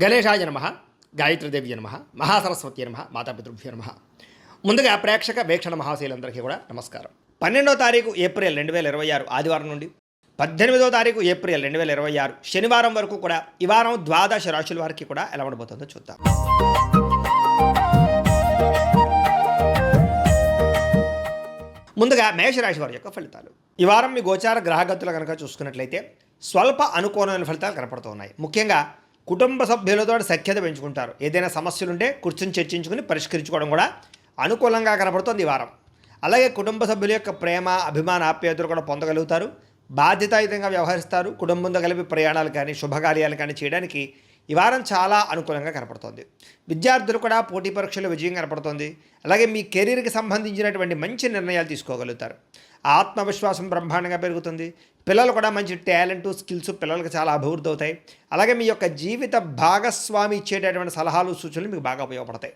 గణేశాయ నమ, గాయత్రీదేవి నమ, మహాసరస్వతి నమ, మాతాపితృభ్యో నమ. ముందుగా ప్రేక్షక వీక్షణ మహాశైలందరికీ కూడా నమస్కారం. 12వ తారీఖు ఏప్రిల్ 2026 ఆదివారం నుండి 18వ తారీఖు ఏప్రిల్ 2026 శనివారం వరకు కూడా ఈ వారం ద్వాదశ రాశుల వారికి కూడా ఎలా ఉండబోతుందో చూద్దాం. ముందుగా మేషరాశి వారి యొక్క ఫలితాలు. ఈ వారం మీ గోచార గ్రహగతులు కనుక చూసుకున్నట్లయితే స్వల్ప అనుకూలమైన ఫలితాలు కనపడుతూ ఉన్నాయి. ముఖ్యంగా కుటుంబ సభ్యులతో సఖ్యత పెంచుకుంటారు. ఏదైనా సమస్యలుంటే కూర్చొని చర్చించుకుని పరిష్కరించుకోవడం కూడా అనుకూలంగా కనపడుతుంది ఈ వారం. అలాగే కుటుంబ సభ్యుల యొక్క ప్రేమ, అభిమాన, ఆప్యాయతలు కూడా పొందగలుగుతారు. బాధ్యతాయుతంగా వ్యవహరిస్తారు. కుటుంబంతో కలిపి ప్రయాణాలు కానీ శుభకార్యాలు కానీ చేయడానికి ఈ వారం చాలా అనుకూలంగా కనపడుతోంది. విద్యార్థులు కూడా పోటీ పరీక్షల్లో విజయం కనపడుతోంది. అలాగే మీ కెరీర్కి సంబంధించినటువంటి మంచి నిర్ణయాలు తీసుకోగలుగుతారు. ఆత్మవిశ్వాసం బ్రహ్మాండంగా పెరుగుతుంది. పిల్లలు కూడా మంచి టాలెంటు, స్కిల్స్ పిల్లలకు చాలా అభివృద్ధి అవుతాయి. అలాగే మీ యొక్క జీవిత భాగస్వామి ఇచ్చేటటువంటి సలహాలు, సూచనలు మీకు బాగా ఉపయోగపడతాయి.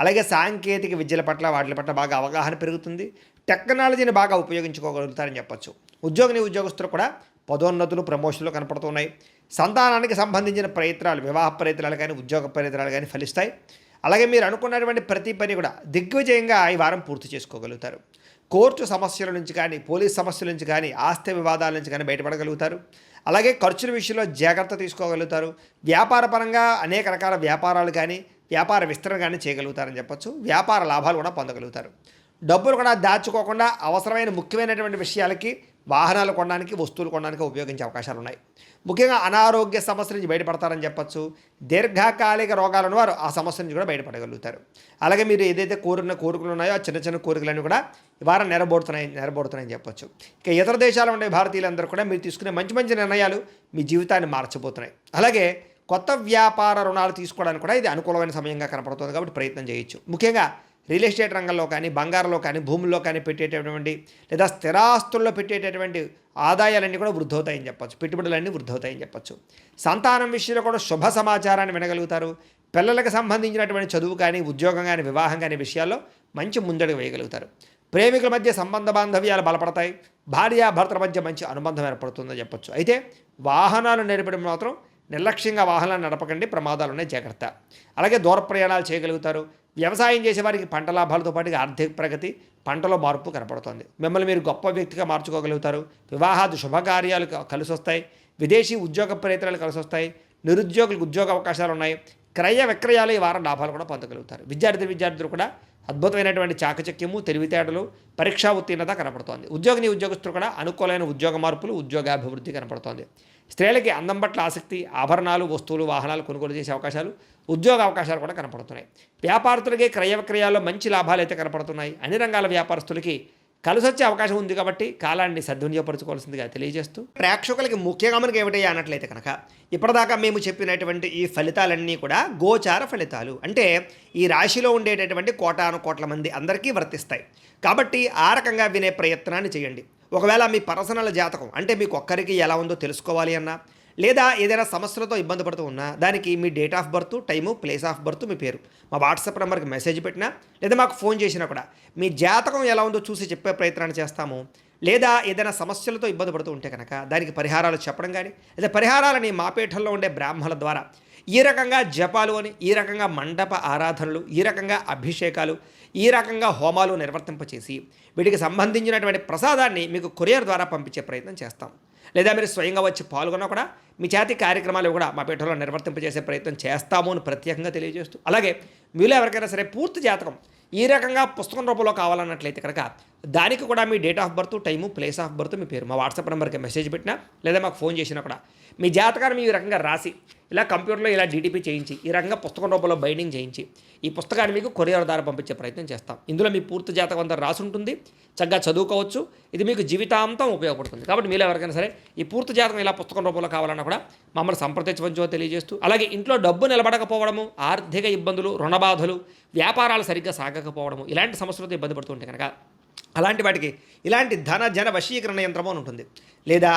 అలాగే సాంకేతిక విద్యల పట్ల వాటి పట్ల బాగా అవగాహన పెరుగుతుంది. టెక్నాలజీని బాగా ఉపయోగించుకోగలుగుతారని చెప్పొచ్చు. ఉద్యోగస్తులు కూడా పదోన్నతులు, ప్రమోషన్లు కనపడుతున్నాయి. సంతానానికి సంబంధించిన ప్రయత్నాలు, వివాహ ప్రయత్నాలు కానీ ఉద్యోగ ప్రయత్నాలు కానీ ఫలిస్తాయి. అలాగే మీరు అనుకున్నటువంటి ప్రతి పని కూడా దిగ్విజయంగా ఈ వారం పూర్తి చేసుకోగలుగుతారు. కోర్టు సమస్యల నుంచి కానీ, పోలీస్ సమస్యల నుంచి కానీ, ఆస్తి వివాదాల నుంచి కానీ బయటపడగలుగుతారు. అలాగే ఖర్చుల విషయంలో జాగ్రత్త తీసుకోగలుగుతారు. వ్యాపారపరంగా అనేక రకాల వ్యాపారాలు కానీ, వ్యాపార విస్తరణ కానీ చేయగలుగుతారని చెప్పొచ్చు. వ్యాపార లాభాలు కూడా పొందగలుగుతారు. డబ్బులు కూడా దాచుకోకుండా అవసరమైన ముఖ్యమైనటువంటి విషయాలకి, వాహనాలు కొనడానికి, వస్తువులు కొనడానికి ఉపయోగించే అవకాశాలు ఉన్నాయి. ముఖ్యంగా అనారోగ్య సమస్యల నుంచి బయటపడతారని చెప్పచ్చు. దీర్ఘకాలిక రోగాలు ఉన్నవారు ఆ సమస్య నుంచి కూడా బయటపడగలుగుతారు. అలాగే మీరు ఏదైతే కోరికలు ఉన్నాయో ఆ చిన్న చిన్న కోరికలన్నీ కూడా ఈ వారం నెరబోడుతున్నాయని చెప్పొచ్చు. ఇక ఇతర దేశాల్లో ఉండే భారతీయులందరూ కూడా మీరు తీసుకునే మంచి మంచి నిర్ణయాలు మీ జీవితాన్ని మార్చబోతున్నాయి. అలాగే కొత్త వ్యాపార రుణాలు తీసుకోవడానికి కూడా ఇది అనుకూలమైన సమయంగా కనపడుతుంది. కాబట్టి ప్రయత్నం చేయొచ్చు. ముఖ్యంగా రియల్ ఎస్టేట్ రంగంలో కానీ, బంగారంలో కానీ, భూముల్లో కానీ పెట్టేటటువంటి లేదా స్థిరాస్తుల్లో పెట్టేటటువంటి ఆదాయాలన్నీ కూడా వృద్ధవుతాయని చెప్పచ్చు. పెట్టుబడులన్నీ వృద్ధవుతాయని చెప్పచ్చు. సంతానం విషయంలో కూడా శుభ సమాచారాన్ని వినగలుగుతారు. పిల్లలకు సంబంధించినటువంటి చదువు కానీ, ఉద్యోగం కానీ, వివాహం కానీ విషయాల్లో మంచి ముందడుగు వేయగలుగుతారు. ప్రేమికుల మధ్య సంబంధ బాంధవ్యాలు బలపడతాయి. భార్యాభర్తల మధ్య మంచి అనుబంధం ఏర్పడుతుందని చెప్పచ్చు. అయితే వాహనాలు నడిపడం మాత్రం నిర్లక్ష్యంగా వాహనాలు నడపకండి, ప్రమాదాలు ఉన్నాయి, జాగ్రత్త. అలాగే దూర ప్రయాణాలు చేయగలుగుతారు. వ్యవసాయం చేసేవారికి పంట లాభాలతో పాటు ఆర్థిక ప్రగతి, పంటలో మార్పు కనపడుతుంది. మిమ్మల్ని మీరు గొప్ప వ్యక్తిగా మార్చుకోగలుగుతారు. వివాహాది శుభకార్యాలు కలిసి వస్తాయి. విదేశీ ఉద్యోగ ప్రయత్నాలు కలిసి వస్తాయి. నిరుద్యోగులకు ఉద్యోగ అవకాశాలు ఉన్నాయి. క్రయ విక్రయాలు ఈ వారం లాభాలు కూడా పొందగలుగుతారు. విద్యార్థులు కూడా అద్భుతమైనటువంటి చాకచక్యము, తెలివితేటలు, పరీక్షా ఉత్తీర్ణత కనపడుతోంది. ఉద్యోగస్తులు కూడా అనుకూలమైన ఉద్యోగ మార్పులు, ఉద్యోగాభివృద్ధి కనపడుతోంది. స్త్రీలకి అందం పట్ల ఆసక్తి, ఆభరణాలు, వస్తువులు, వాహనాలు కొనుగోలు చేసే అవకాశాలు, ఉద్యోగ అవకాశాలు కూడా కనపడుతున్నాయి. వ్యాపారస్తులకి క్రయ విక్రయాల్లో మంచి లాభాలు అయితే కనపడుతున్నాయి. అన్ని రంగాల వ్యాపారస్తులకి కలిసొచ్చే అవకాశం ఉంది. కాబట్టి కాలాన్ని సద్వినియోగపరచుకోవాల్సిందిగా తెలియజేస్తూ, ప్రేక్షకులకి ముఖ్యంగా మనకి ఏమిటయ్యా అన్నట్లయితే కనుక ఇప్పటిదాకా మేము చెప్పినటువంటి ఈ ఫలితాలన్నీ కూడా గోచార ఫలితాలు. అంటే ఈ రాశిలో ఉండేటటువంటి కోటాను కోట్ల మంది అందరికీ వర్తిస్తాయి. కాబట్టి ఆ రకంగా వినే ప్రయత్నాన్ని చేయండి. ఒకవేళ మీ పర్సనల్ జాతకం అంటే మీకు ఒక్కరికి ఎలా ఉందో తెలుసుకోవాలి అన్నా, లేదా ఏదైనా సమస్యలతో ఇబ్బంది పడుతూ ఉన్నా, దానికి మీ date of birth, time, place of birth, మీ పేరు మా వాట్సాప్ నెంబర్కి మెసేజ్ పెట్టినా, లేదా మాకు ఫోన్ చేసినా కూడా మీ జాతకం ఎలా ఉందో చూసి చెప్పే ప్రయత్నాన్ని చేస్తాము. లేదా ఏదైనా సమస్యలతో ఇబ్బంది పడుతూ ఉంటే కనుక దానికి పరిహారాలు చెప్పడం కానీ, లేదా పరిహారాలని మా పీఠంలో ఉండే బ్రాహ్మణుల ద్వారా ఈ రకంగా జపాలు అని, ఈ రకంగా మండప ఆరాధనలు, ఈ రకంగా అభిషేకాలు, ఈ రకంగా హోమాలు నిర్వర్తింపచేసి వీటికి సంబంధించినటువంటి ప్రసాదాన్ని మీకు కొరియర్ ద్వారా పంపించే ప్రయత్నం చేస్తాం. లేదా మీరు స్వయంగా వచ్చి పాల్గొన్నా కూడా మీ చేతి కార్యక్రమాలు కూడా మా పీఠంలో నిర్వర్తింపజేసే ప్రయత్నం చేస్తాము అని ప్రత్యేకంగా తెలియజేస్తూ, అలాగే మీలో ఎవరికైనా సరే పూర్తి జాతకం ఈ రకంగా పుస్తకం రూపంలో కావాలన్నట్లయితే కనుక దానికి కూడా మీ date of birth, time, place of birth, మీ పేరు మా వాట్సాప్ నెంబర్కి మెసేజ్ పెట్టినా, లేదా మాకు ఫోన్ చేసినా కూడా మీ జాతకాన్ని ఈ రకంగా రాసి ఇలా కంప్యూటర్లో ఇలా డీటీపీ చేయించి ఈ రకంగా పుస్తకం రూపంలో బైండింగ్ చేయించి ఈ పుస్తకాన్ని మీకు కొరియర్ ద్వారా పంపించే ప్రయత్నం చేస్తాం. ఇందులో మీ పూర్తి జాతకం అంతా రాసి ఉంటుంది. చక్కగా చదువుకోవచ్చు. ఇది మీకు జీవితాంతం ఉపయోగపడుతుంది. కాబట్టి మీలో ఎవరికైనా సరే ఈ పూర్తి జాతకం ఇలా పుస్తకం రూపంలో కావాలన్నా కూడా మమ్మల్ని సంప్రదించవచ్చో తెలియజేస్తూ, అలాగే ఇంట్లో డబ్బు నిలబడకపోవడము, ఆర్థిక ఇబ్బందులు, రుణబాధలు, వ్యాపారాలు సరిగ్గా సాగకపోవడము, ఇలాంటి సమస్యలతో ఇబ్బంది పడుతుంటే కనుక అలాంటి వాటికి ఇలాంటి జన వశీకరణ యంత్రము అని ఉంటుంది. లేదా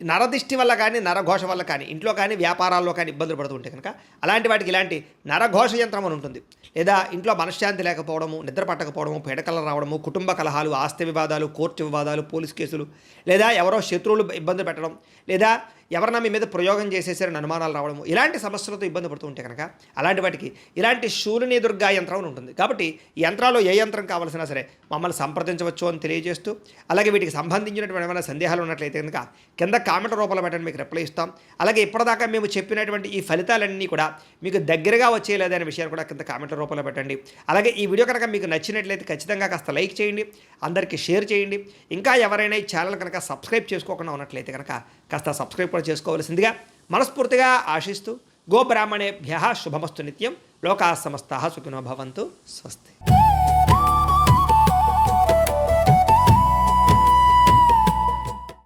నరదిష్టి వల్ల కానీ, నరఘోష వల్ల కానీ, ఇంట్లో కానీ వ్యాపారాల్లో కానీ ఇబ్బందులు పడుతుంటే కనుక అలాంటి వాటికి ఇలాంటి నరఘోష యంత్రం అని ఉంటుంది. లేదా ఇంట్లో మనశ్శాంతి లేకపోవడము, నిద్ర పట్టకపోవడము, పీడకలు రావడము, కుటుంబ కలహాలు, ఆస్తి వివాదాలు, కోర్టు వివాదాలు, పోలీస్ కేసులు, లేదా ఎవరో శత్రువులు ఇబ్బంది పెట్టడం, లేదా ఎవరన్నా మీ మీద ప్రయోగం చేసేసారని అనుమానాలు రావడము, ఇలాంటి సమస్యలతో ఇబ్బంది పడుతూ ఉంటే కనుక అలాంటి వాటికి ఇలాంటి శూలిని దుర్గా యంత్రం అని ఉంటుంది. కాబట్టి ఈ యంత్రాల్లో ఏ యంత్రం కావాల్సినా సరే మమ్మల్ని సంప్రదించవచ్చు అని తెలియజేస్తూ, అలాగే వీటికి సంబంధించినటువంటి ఏమైనా సందేహాలు ఉన్నట్లయితే కనుక కింద కామెంట్ రూపంలో పెట్టండి, మీకు రిప్లై ఇస్తాం. అలాగే ఇప్పటిదాకా మేము చెప్పినటువంటి ఈ ఫలితాలన్నీ కూడా మీకు దగ్గరగా వచ్చేయలేదా అనే విషయాన్ని కూడా కింద కామెంట్ రూపంలో పెట్టండి. అలాగే ఈ వీడియో కనుక మీకు నచ్చినట్లయితే ఖచ్చితంగా కాస్త లైక్ చేయండి, అందరికీ షేర్ చేయండి. ఇంకా ఎవరైనా ఈ ఛానల్ కనుక సబ్స్క్రైబ్ చేసుకోకుండా ఉన్నట్లయితే కనుక కాస్త సబ్స్క్రైబ్ కూడా చేసుకోవాల్సిందిగా మనస్ఫూర్తిగా ఆశిస్తూ, గోబ్రాహ్మణేభ్యః శుభమస్తు నిత్యం, లోకాः సమస్తాः సుఖినో భవంతు. స్వస్తి.